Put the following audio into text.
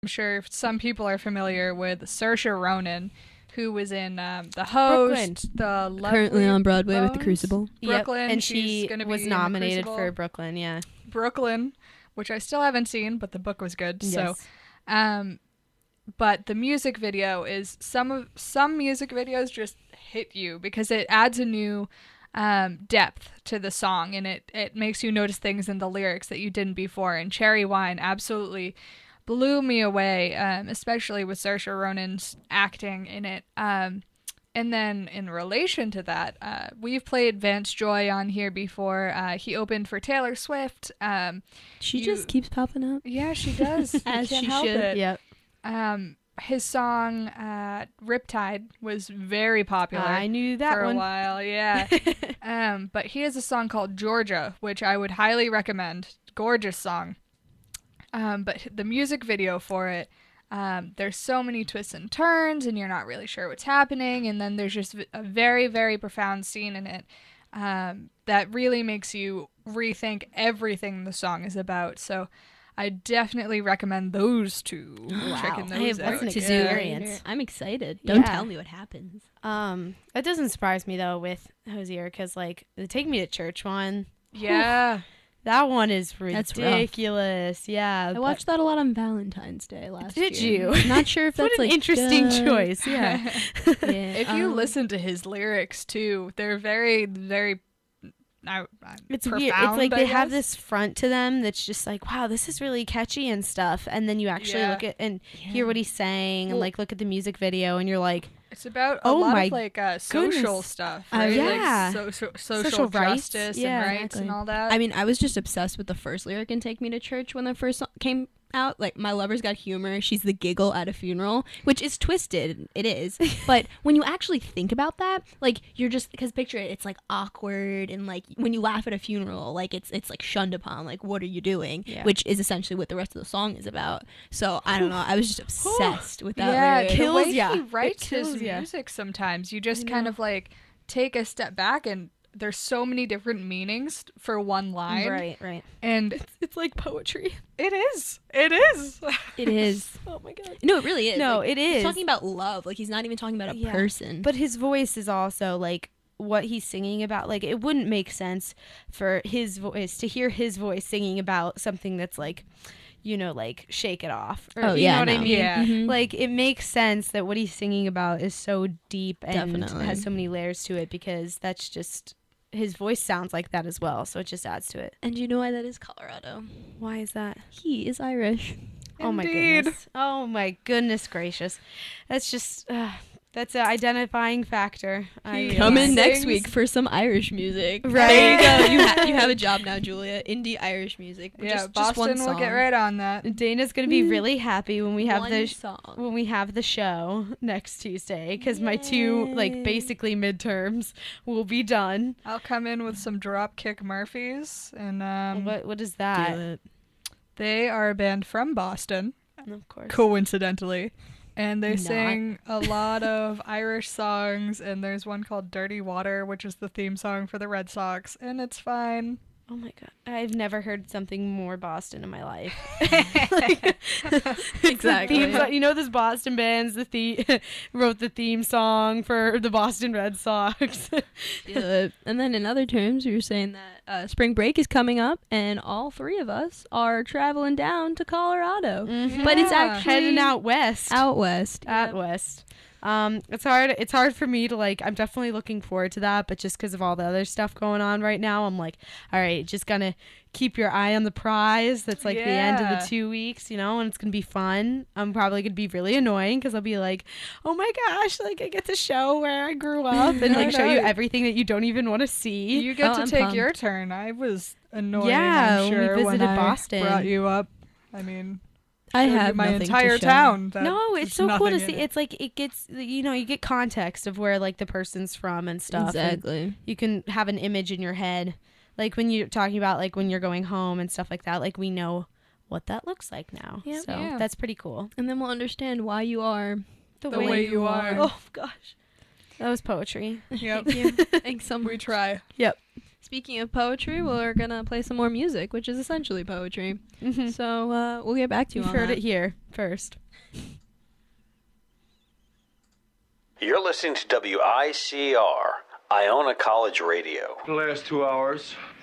I'm sure some people are familiar with Saoirse Ronan, who was in The Host, The Lovely currently on Broadway Bones, with The Crucible. Brooklyn, yep. And she's she gonna was be nominated in for Brooklyn. Yeah, Brooklyn, which I still haven't seen, but the book was good. yes. So, but the music video is some music videos just hit you because it adds a new depth to the song, and it makes you notice things in the lyrics that you didn't before. And Cherry Wine absolutely blew me away, especially with Saoirse Ronan's acting in it. And then in relation to that, we've played Vance Joy on here before. He opened for Taylor Swift. She just keeps popping up. Yeah, she does. As Can't she help should. it. Yep. His song Riptide was very popular. I knew that for one. a while, yeah. But he has a song called Georgia, which I would highly recommend. Gorgeous song. But the music video for it, there's so many twists and turns, and you're not really sure what's happening. And then there's just a very, very profound scene in it that really makes you rethink everything the song is about. So I definitely recommend those two. Checking those out. That's an experience. I'm excited. Don't Yeah. tell me what happens. That doesn't surprise me though with Hozier, because like the Take Me to Church one, Yeah. that one is That's rough. ridiculous. Yeah, I watched that a lot on Valentine's Day last year. Did you? Not sure if What that's an like interesting good. choice. Yeah. Yeah, If you listen to his lyrics too, they're very, very. It's profound, weird. It's like I they have guess. this front to them that's just like, wow, this is really catchy and stuff. And then you actually Yeah. look at and hear what he's saying and like look at the music video and you're like, It's about a Oh lot my of like social goodness. stuff, right? Yeah. Like social Social rights. justice Yeah, and rights exactly. and all that. I mean, I was just obsessed with the first lyric in Take Me to Church when the first song came out. Like, my lover's got humor. She's the giggle at a funeral, which is twisted. It is. But when you actually think about that, like, you're just, because picture it, it's like awkward. And like, when you laugh at a funeral, like, it's like shunned upon. Like, what are you doing? Yeah. Which is essentially what the rest of the song is about. So, I don't know. I was just obsessed with that yeah, lyric. the kills way ya. he It writes kills his ya. music sometimes, you just kind of like take a step back and there's so many different meanings for one line. right. And It's like poetry. it is. It is. It is. Oh my god. No, it really is. No, Like, it He's is. talking about love. Like, he's not even talking about a Yeah. person. But his voice is also like what he's singing about. Like, it wouldn't make sense for his voice to hear his voice singing about something that's like, you know, like Shake It Off. Or, Oh, you yeah, know what I no. mean? Yeah. Mhm. Like, it makes sense that what he's singing about is so deep and Definitely. has so many layers to it, because that's just, his voice sounds like that as well. So it just adds to it. And you know why that is Colorado? Why is that? He is Irish. Oh my Indeed. goodness. Oh my goodness gracious. That's just, that's an identifying factor. He Come in Sings- next week for some Irish music. Right. There you go. You have a job now, Julia. Indie Irish music. Yeah, Just Boston one will get song. right on that. Dana's gonna be really happy when we have One the song. show next Tuesday, because my two like basically midterms will be done. I'll come in with some Dropkick Murphys, and What is that? Do it. they are a band from Boston, Of course. coincidentally, and they Not. sing a lot of Irish songs, and there's one called Dirty Water, which is the theme song for the Red Sox, and it's fine. Oh my god, I've never heard something more Boston in my life. Exactly. You know, those Boston bands wrote the theme song for the Boston Red Sox. And then in other terms, you're saying that spring break is coming up, and all three of us are traveling down to Colorado. But it's Yeah. actually Heading out west. out west. Out west. It's hard for me to like, I'm definitely looking forward to that, but just because of all the other stuff going on right now, I'm like, all right, just gonna keep your eye on the prize. That's like the end of Yeah. the 2 weeks, you know, and it's gonna be fun. I'm probably gonna be really annoying because I'll be like, oh my gosh, like I get to show where I grew up and like show you everything that you don't even want to see. You get Oh, to I'm take pumped. your turn. I was annoying, Yeah, I'm when we sure, visited I Boston. brought you up. I mean, I showed you have my nothing entire to show. town. that No, it's there's so cool to nothing see. in it. It's like it gets, you know, you get context of where like the person's from and stuff. and Exactly. you can have an image in your head, like when you're talking about like when you're going home and stuff like that. Like we know what that looks like now. Yep. So Yeah. that's pretty cool. And then we'll understand why you are The way you are. Oh gosh, that was poetry. Yep. Thank you. Thanks so much. We try. Yep. Speaking of poetry, we're gonna play some more music, which is essentially poetry. So we'll get back to you You've on heard that. it here first. You're listening to WICR, Iona College Radio. The last 2 hours, I've